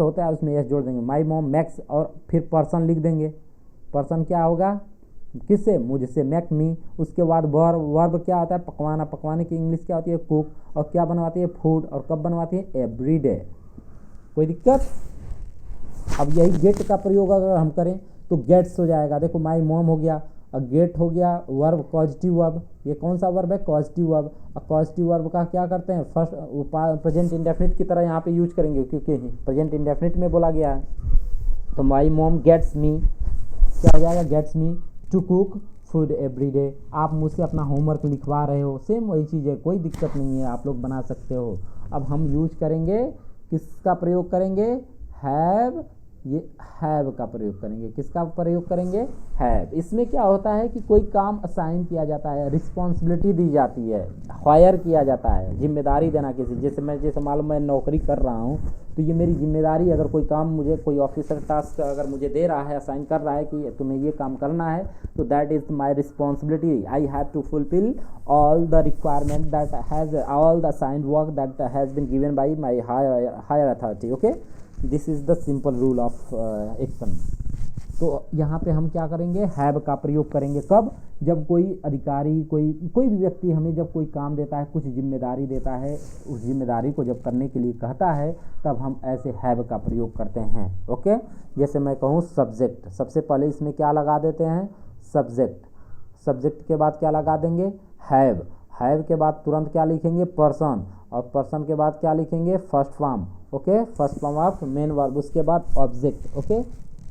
होता है, उसमें एस जोड़ देंगे, माई मोम मैक्स, और फिर पर्सन लिख देंगे। पर्सन क्या होगा, किससे, मुझसे, मेक मी। उसके बाद वर्ब क्या होता है, पकवाना, पकवाने की इंग्लिश क्या होती है, कुक, और क्या बनवाती है, फूड, और कब बनवाती है, एवरी डे। कोई दिक्कत। अब यही गेट का प्रयोग अगर हम करें तो गेट्स हो जाएगा। देखो माई मोम हो गया, और गेट हो गया वर्ब, पॉजिटिव वर्ब। ये कौन सा वर्ब है, पॉजिटिव वर्ब। और पॉजिटिव वर्ब का क्या करते हैं, फर्स्ट प्रेजेंट इंडेफिनिट की तरह यहाँ पे यूज करेंगे, क्योंकि प्रेजेंट इंडेफिनिट में बोला गया है। तो माई मोम गेट्स मी, क्या हो जाएगा, gets me to cook food every day. आप मुझसे अपना होमवर्क लिखवा रहे हो, सेम वही चीज़ है, कोई दिक्कत नहीं है, आप लोग बना सकते हो। अब हम यूज करेंगे, किसका प्रयोग करेंगे, हैव ये हैव का प्रयोग करेंगे। किसका प्रयोग करेंगे? हैव। इसमें क्या होता है कि कोई काम असाइन किया जाता है, रिस्पॉन्सिबिलिटी दी जाती है, हायर किया जाता है, जिम्मेदारी देना किसी, जैसे मालूम मैं नौकरी कर रहा हूँ तो ये मेरी जिम्मेदारी, अगर कोई काम मुझे कोई ऑफिसर टास्क अगर मुझे दे रहा है, असाइन कर रहा है कि तुम्हें ये काम करना है, तो that is my responsibility, I have to fulfil all the requirement that has all the assigned work that has been given by my higher authority. Okay, this is the simple rule of action. तो यहाँ पे हम क्या करेंगे? Have का प्रयोग करेंगे। कब? जब कोई अधिकारी, कोई भी व्यक्ति हमें जब कोई काम देता है, कुछ जिम्मेदारी देता है, उस जिम्मेदारी को जब करने के लिए कहता है, तब हम ऐसे हैव का प्रयोग करते हैं। ओके, जैसे मैं कहूँ सब्जेक्ट, सबसे पहले इसमें क्या लगा देते हैं? सब्जेक्ट। सब्जेक्ट के बाद क्या लगा देंगे? हैव। हैव के बाद तुरंत क्या लिखेंगे? पर्सन। और पर्सन के बाद क्या लिखेंगे? First form. Okay, first form of main verb. उसके बाद ऑब्जेक्ट। ओके,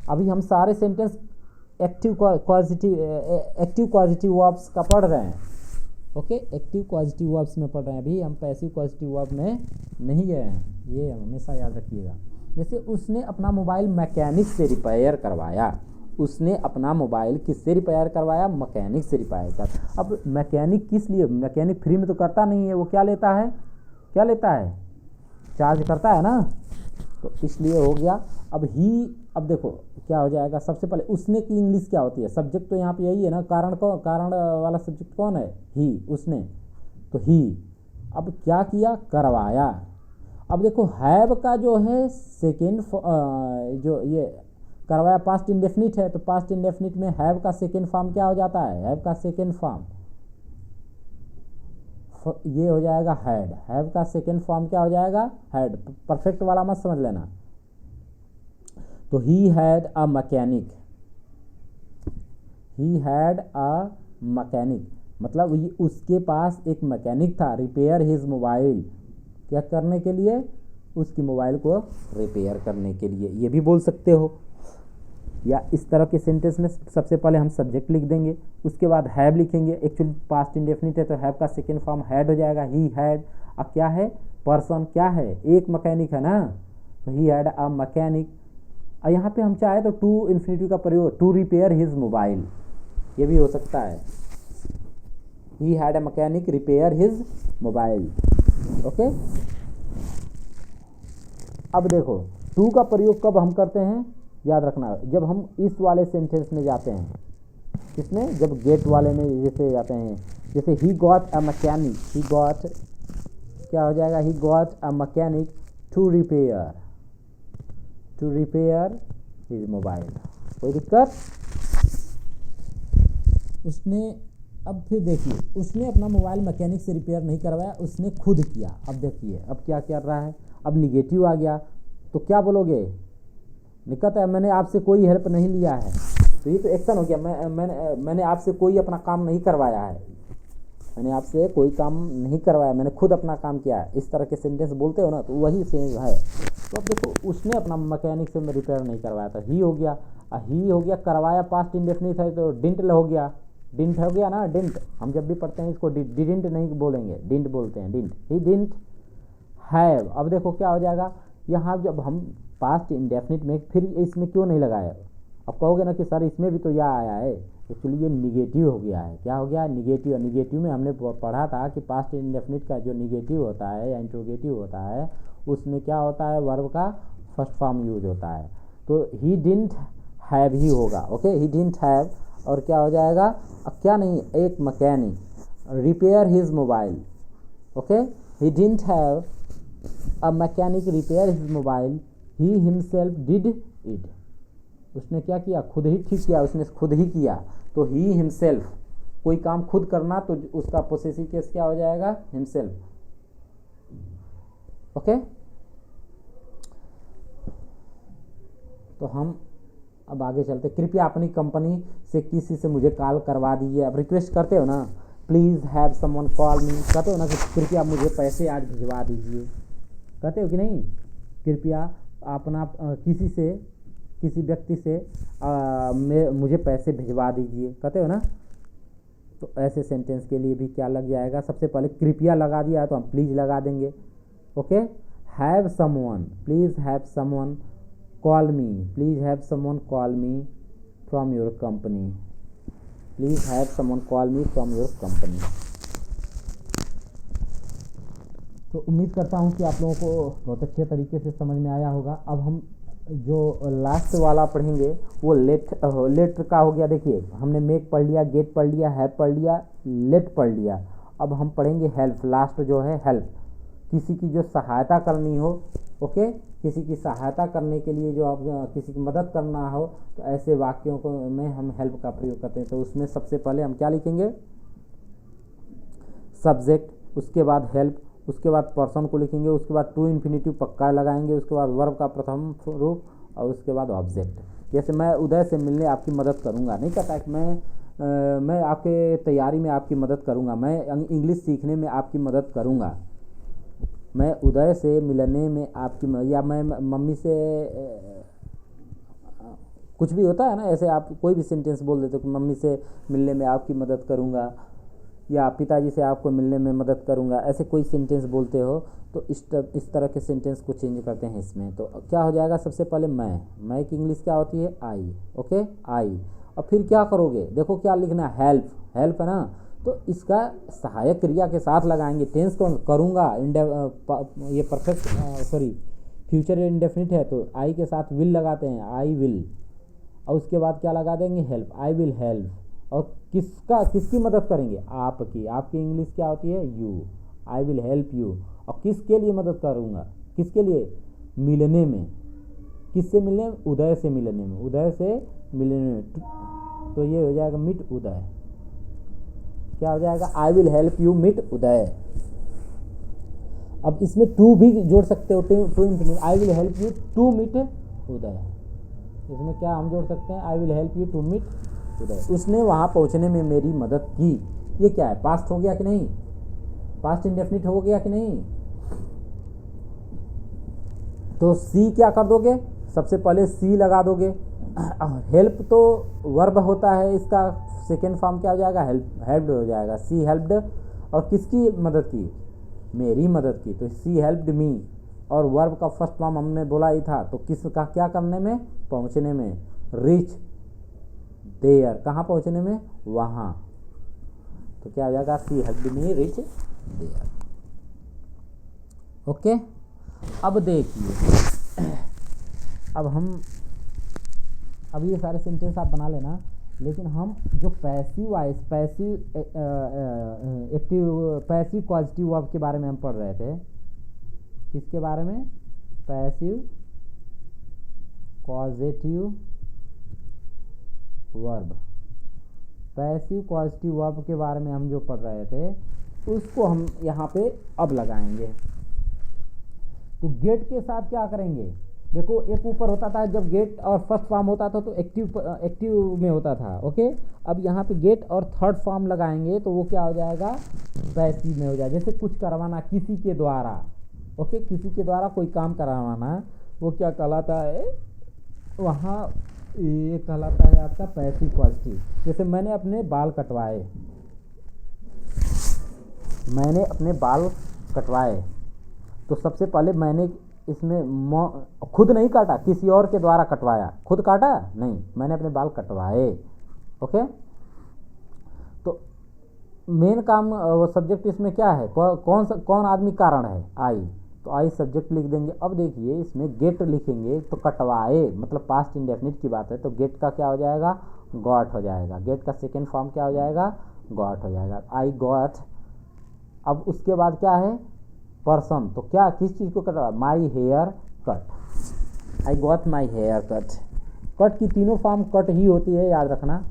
अभी हम सारे सेंटेंस एक्टिव पॉजिटिव वर्ब्स का पढ़ रहे हैं। ओके, एक्टिव पॉजिटिव वर्ब्स में पढ़ रहे हैं, अभी हम पैसिव पॉजिटिव वर्ब में नहीं गए हैं, ये हमेशा याद रखिएगा। जैसे उसने अपना मोबाइल मैकेनिक से रिपेयर करवाया। उसने अपना मोबाइल किससे रिपेयर करवाया? मैकेनिक से रिपेयर कर। अब मैकेनिक किस लिए? मैकेनिक फ्री में तो करता नहीं है, वो क्या लेता है? क्या लेता है? चार्ज करता है ना, तो इसलिए हो गया। अब देखो क्या हो जाएगा। सबसे पहले उसने की इंग्लिश क्या होती है? सब्जेक्ट तो यहाँ पे यही है ना, कारण वाला सब्जेक्ट कौन है? ही, उसने, तो ही। अब क्या किया? करवाया। अब देखो हैव का जो है सेकेंड, जो ये करवाया पास्ट इंडेफिनिट है, तो पास्ट इंडेफिनिट में हैव का सेकेंड फॉर्म क्या हो जाता है? हैव का सेकेंड फॉर्म ये हो जाएगा हैड। हैव का सेकेंड फॉर्म क्या हो जाएगा? हैड। परफेक्ट वाला मत समझ लेना। तो he had a mechanic, he had a mechanic मतलब उसके पास एक मैकेनिक था, रिपेयर हिज मोबाइल, क्या करने के लिए? उसकी मोबाइल को रिपेयर करने के लिए, ये भी बोल सकते हो। या इस तरह के सेंटेंस में सबसे पहले हम सब्जेक्ट लिख देंगे, उसके बाद हैव लिखेंगे। एक्चुअली पास्ट इंडेफिनिट है तो हैव का सेकेंड फॉर्म हैड हो जाएगा, ही हैड। अब क्या है? पर्सन क्या है? एक मैकेनिक है ना, तो ही हैड अ मैकेनिक। और यहाँ पे हम चाहे तो टू इन्फिनिटिव का प्रयोग, टू रिपेयर हिज मोबाइल, ये भी हो सकता है। He had a mechanic repair his mobile. Okay, अब देखो टू का प्रयोग कब हम करते हैं? याद रखना, जब हम इस वाले सेंटेंस में जाते हैं। किसमें? जब गेट वाले में जैसे जाते हैं, जैसे he got a mechanic, he got क्या हो जाएगा? He got a mechanic to repair his mobile. कोई दिक्कत? उसने, अब फिर देखिए, उसने अपना मोबाइल मैकेनिक से रिपेयर नहीं करवाया, उसने खुद किया। अब देखिए अब क्या कर रहा है? अब निगेटिव आ गया, तो क्या बोलोगे? निकट है, मैंने आपसे कोई हेल्प नहीं लिया है, तो ये तो एक्शन हो गया। मैंने आपसे कोई अपना काम नहीं करवाया है, मैंने आपसे कोई काम नहीं करवाया, मैंने खुद अपना काम किया है। इस तरह के सेंटेंस बोलते हो ना, तो वही सेंस है। तो अब देखो उसने अपना मैकेनिक से रिपेयर नहीं करवाया, तो ही हो गया। ही हो गया, करवाया पास्ट इंडेफिनिट है तो डिंट हो गया। डिंट हो गया ना, डिंट। हम जब भी पढ़ते हैं इसको डिडंट नहीं बोलेंगे, डिंट बोलते हैं, डिंट। He didn't have. अब देखो क्या हो जाएगा, यहाँ जब हम पास्ट इंडेफिनिट में फिर इसमें क्यों नहीं लगाया? अब कहोगे ना कि सर इसमें भी तो यह आया है, एक्चुअली ये निगेटिव हो गया है। क्या हो गया? निगेटिव। निगेटिव में हमने पढ़ा था कि पास्ट इंडेफिनिट का जो निगेटिव होता है या इंट्रोगेटिव होता है, उसमें क्या होता है? वर्ब का फर्स्ट फॉर्म यूज होता है। तो ही डिडंट हैव ही होगा। ओके, ही डिडंट हैव, और क्या हो जाएगा? अब क्या नहीं, एक mechanic repair his mobile. Okay, he didn't have a mechanic repair his mobile, he himself did it. उसने क्या किया? खुद ही ठीक किया, उसने खुद ही किया। तो ही हिमसेल्फ, कोई काम खुद करना तो उसका पोसेसिव केस क्या हो जाएगा? हिमसेल्फ। ओके, तो हम अब आगे चलते। कृपया अपनी कंपनी से किसी से मुझे कॉल करवा दीजिए। अब रिक्वेस्ट करते हो ना, प्लीज़ हैव समवन कॉल मी, कहते हो ना कि कृपया मुझे पैसे आज भिजवा दीजिए, कहते हो कि नहीं? कृपया अपना किसी व्यक्ति से मुझे पैसे भिजवा दीजिए, कहते हो ना? तो ऐसे सेंटेंस के लिए भी क्या लग जाएगा? सबसे पहले कृपया लगा दिया तो हम प्लीज़ लगा देंगे। Okay, have someone, please have someone call me, please have someone call me from your company, please have someone call me from your company. तो उम्मीद करता हूँ कि आप लोगों को बहुत अच्छे तरीके से समझ में आया होगा। अब हम जो लास्ट वाला पढ़ेंगे वो लेट का हो गया। देखिए हमने मेक पढ़ लिया, गेट पढ़ लिया, हैव पढ़ लिया, लेट पढ़ लिया। अब हम पढ़ेंगे हेल्प, लास्ट जो है हेल्प, किसी की जो सहायता करनी हो, ओके, किसी की सहायता करने के लिए जो आप किसी की मदद करना हो, तो ऐसे वाक्यों को में हम हेल्प का प्रयोग करते हैं। तो उसमें सबसे पहले हम क्या लिखेंगे, सब्जेक्ट, उसके बाद हेल्प, उसके बाद पर्सन को लिखेंगे, उसके बाद टू इन्फिनेटिव पक्का लगाएंगे, उसके बाद वर्ब का प्रथम रूप और उसके बाद ऑब्जेक्ट। जैसे मैं उदय से मिलने आपकी मदद करूंगा, नहीं कहता है कि मैं आपके तैयारी में आपकी मदद करूंगा, मैं इंग्लिश सीखने में आपकी मदद करूंगा, मैं उदय से मिलने में आपकी, या मैं मम्मी से कुछ भी होता है ना, ऐसे आप कोई भी सेंटेंस बोल देते हो कि मम्मी से मिलने में आपकी मदद करूंगा या पिताजी से आपको मिलने में मदद करूंगा, ऐसे कोई सेंटेंस बोलते हो तो इस तरह के सेंटेंस को चेंज करते हैं इसमें। तो क्या हो जाएगा, सबसे पहले मैं की इंग्लिश क्या होती है, आई, ओके, आई। और फिर क्या करोगे, देखो क्या लिखना है, हेल्प, हेल्प है ना, तो इसका सहायक क्रिया के साथ लगाएंगे। टेंस को करूँगा, ये परफेक्ट सॉरी फ्यूचर इंडेफिनिट है तो आई के साथ विल लगाते हैं, आई विल, और उसके बाद क्या लगा देंगे, हेल्प, आई विल हेल्प। और किसकी मदद करेंगे, आपकी इंग्लिश क्या होती है, you, I will help you. और किसके लिए मदद करूँगा, किसके लिए, मिलने में, किससे मिलने, उदय से मिलने में, उदय से मिलने में। तो ये हो जाएगा मीट उदय, क्या हो जाएगा, I will help you meet Uday. अब इसमें टू भी जोड़ सकते हो, to infinite, I will help you to meet Uday. इसमें क्या हम जोड़ सकते हैं, I will help you to meet Uday, उसने वहाँ पहुँचने में मेरी मदद की। ये क्या है, पास्ट हो गया कि नहीं, पास्ट इंडेफिनिट हो गया कि नहीं। तो सी क्या कर दोगे, सबसे पहले सी लगा दोगे। हेल्प तो वर्ब होता है, इसका सेकेंड फॉर्म क्या हो जाएगा, हेल्प्ड हो जाएगा, सी हेल्प्ड। और किसकी मदद की, मेरी मदद की, तो सी हेल्प्ड मी। और वर्ब का फर्स्ट फॉर्म हमने बोला ही था, तो किसका क्या करने में, पहुंचने में, रीच देयर, कहाँ पहुंचने में, वहाँ। तो क्या हो जाएगा, she helped me reach there, okay. अब देखिए, अब ये सारे सेंटेंस आप बना लेना, लेकिन हम जो पैसिव पॉजिटिव वर्ब के बारे में हम पढ़ रहे थे, किसके बारे में, passive positive verb, passive positive verb के बारे में हम जो पढ़ रहे थे, उसको हम यहाँ पे अब लगाएंगे। तो गेट के साथ क्या करेंगे, देखो एक ऊपर होता था जब गेट और फर्स्ट फॉर्म होता था तो एक्टिव में होता था, ओके। अब यहाँ पे गेट और थर्ड फॉर्म लगाएंगे तो वो क्या हो जाएगा, पैसिव में हो जाएगा। जैसे कुछ करवाना किसी के द्वारा, ओके, किसी के द्वारा कोई काम करवाना, वो क्या कहलाता है, वहाँ ये कहलाता है आपका पैसिव पॉजिटिव। जैसे मैंने अपने बाल कटवाए, तो सबसे पहले मैंने इसमें खुद नहीं काटा, किसी और के द्वारा कटवाया, खुद काटा नहीं, मैंने अपने बाल कटवाए, ओके। तो मेन काम सब्जेक्ट इसमें क्या है, कौन आदमी कारण है, आई, तो आई सब्जेक्ट लिख देंगे। अब देखिए इसमें गेट लिखेंगे तो कटवाए मतलब पास्ट इंडेफिनिट की बात है, तो गेट का क्या हो जाएगा, गॉट हो जाएगा। गेट का सेकेंड फॉर्म क्या हो जाएगा, गॉट हो जाएगा, आई गॉट। अब उसके बाद क्या है, पर्सन, तो क्या किस चीज़ को कटवा, my hair cut, I got my hair cut. Cut की तीनों फॉर्म कट ही होती है, याद रखना,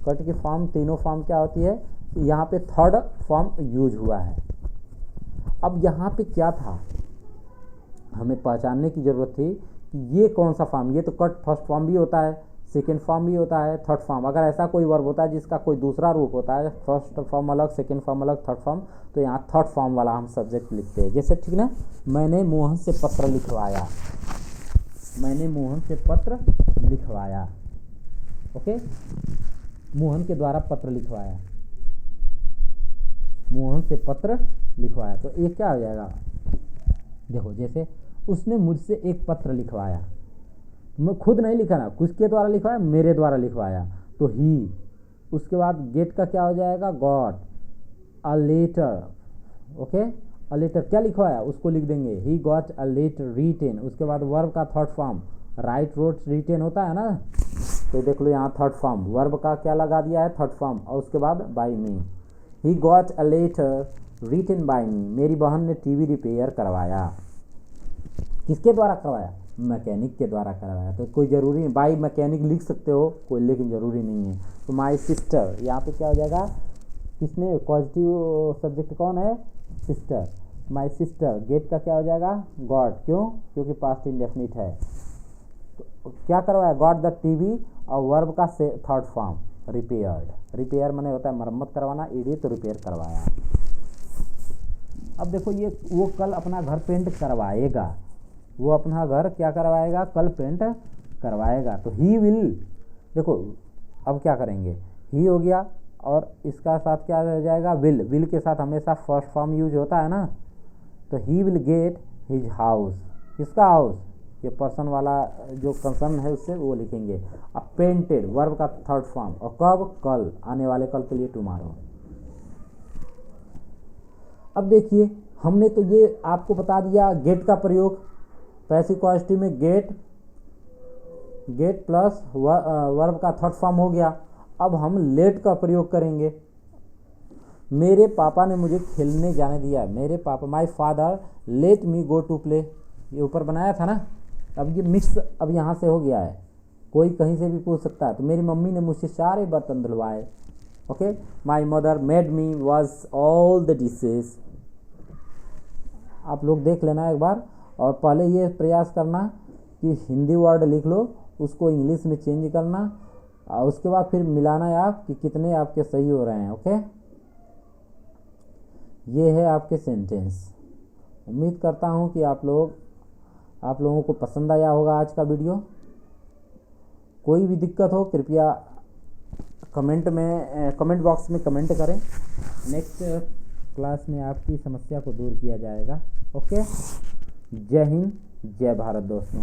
कट की फॉर्म तीनों फॉर्म क्या होती है, यहाँ पे थर्ड फॉर्म यूज हुआ है। अब यहाँ पे क्या था, हमें पहचानने की ज़रूरत थी कि ये कौन सा फॉर्म, ये तो कट फर्स्ट फॉर्म भी होता है, सेकेंड फॉर्म भी होता है, थर्ड फॉर्म। अगर ऐसा कोई वर्ब होता है जिसका कोई दूसरा रूप होता है, फर्स्ट फॉर्म अलग, सेकेंड फॉर्म अलग, थर्ड फॉर्म, तो यहाँ थर्ड फॉर्म वाला हम सब्जेक्ट लिखते हैं। जैसे ठीक ना, मैंने मोहन से पत्र लिखवाया, मैंने मोहन से पत्र लिखवाया, ओके, मोहन के द्वारा पत्र लिखवाया, मोहन से पत्र लिखवाया। तो ये क्या हो जाएगा, देखो जैसे उसने मुझसे एक पत्र लिखवाया, मैं खुद नहीं लिखा ना, किसके द्वारा लिखवाया, मेरे द्वारा लिखवाया, तो ही। उसके बाद गेट का क्या हो जाएगा, got a letter, okay, a letter क्या लिखवाया उसको लिख देंगे, he got a letter written. उसके बाद वर्ब का third form, right, wrote, written होता है ना, तो देख लो यहाँ थर्ड फॉर्म, वर्ब का क्या लगा दिया है, थर्ड फॉर्म, और उसके बाद by me, he got a letter written by me, मेरी बहन ने टीवी रिपेयर करवाया। किसके द्वारा करवाया, मैकेनिक के द्वारा करवाया। तो कोई ज़रूरी नहीं, बाई मैकेनिक लिख सकते हो कोई, लेकिन ज़रूरी नहीं है। तो माई सिस्टर, यहाँ पे क्या हो जाएगा, किसने, पॉजिटिव सब्जेक्ट कौन है, सिस्टर, माई सिस्टर। गेट का क्या हो जाएगा, गॉड, क्यों, क्योंकि पास्ट इंडेफिनिट है। तो क्या करवाया, गॉड द टीवी, और वर्ब का से थर्ड फॉर्म, रिपेयर्ड, रिपेयर माने होता है मरम्मत करवाना, ईडी, तो रिपेयर करवाया। अब देखो ये वो कल अपना घर पेंट करवाएगा, वो अपना घर क्या करवाएगा, कल पेंट करवाएगा। तो ही विल, देखो अब क्या करेंगे, ही हो गया, और इसका साथ क्या हो जाएगा, विल, विल के साथ हमेशा फर्स्ट फॉर्म यूज होता है ना, तो he will get his house, किसका हाउस, ये पर्सन वाला जो कंसर्न है उससे वो लिखेंगे। अब पेंटेड, वर्ब का थर्ड फॉर्म, और कब, कल, आने वाले कल के लिए टुमारो। अब देखिए हमने तो ये आपको बता दिया गेट का प्रयोग, पैसिव कॉन्जुगेटिव में गेट, गेट प्लस वर्ब का थर्ड फॉर्म हो गया। अब हम लेट का प्रयोग करेंगे। मेरे पापा ने मुझे खेलने जाने दिया, मेरे पापा, my father let me go to play, ये ऊपर बनाया था ना, अब ये मिक्स अब यहाँ से हो गया है, कोई कहीं से भी पूछ सकता है। तो मेरी मम्मी ने मुझसे सारे बर्तन धुलवाए, okay, my mother made me wash all the dishes. आप लोग देख लेना एक बार, और पहले ये प्रयास करना कि हिंदी वर्ड लिख लो, उसको इंग्लिश में चेंज करना, और उसके बाद फिर मिलाना है आप कि कितने आपके सही हो रहे हैं, ओके। ये है आपके सेंटेंस। उम्मीद करता हूँ कि आप लोगों को पसंद आया होगा आज का वीडियो। कोई भी दिक्कत हो कृपया कमेंट बॉक्स में कमेंट करें, नेक्स्ट क्लास में आपकी समस्या को दूर किया जाएगा, ओके। जय हिंद, जय भारत दोस्तों।